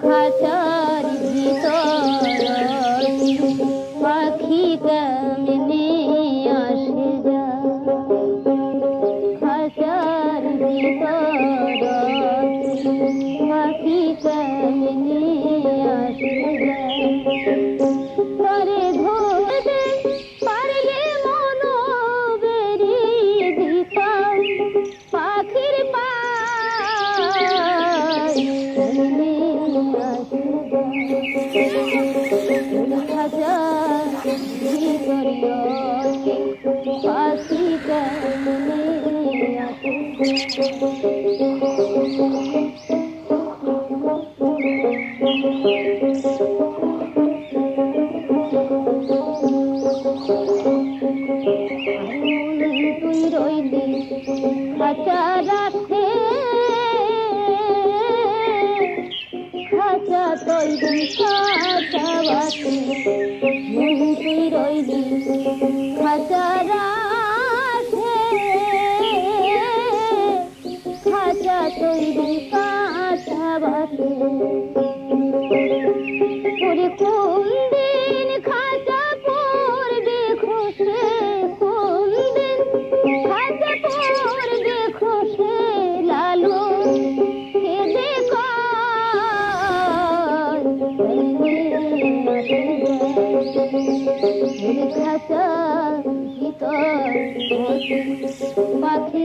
খাঁচার ভিতর পাখি কেমনে আসে যায়, খাঁচার ভিতর পাখি কেমনে আসে যায়। তরে ধরতে পারলে মনো বেরি দিতাম পাখির পায় কেমনে আসে যায়। খাঁচার ভিতর পাখি কেমনে আসে তুই রইলি খাঁচা রাখে, খাঁচা তৈরি খাঁচা বাসে, তুই রইলি খাঁচা রাখে, খাঁচা তৈরি কাঁচা বাসে। তোরে কোন দিন খাঁচা পড়বে খসে, কোন দিন খাঁচা পড়বে খসে, লালু কেঁদে কয় খাঁচা ভিতর পাখি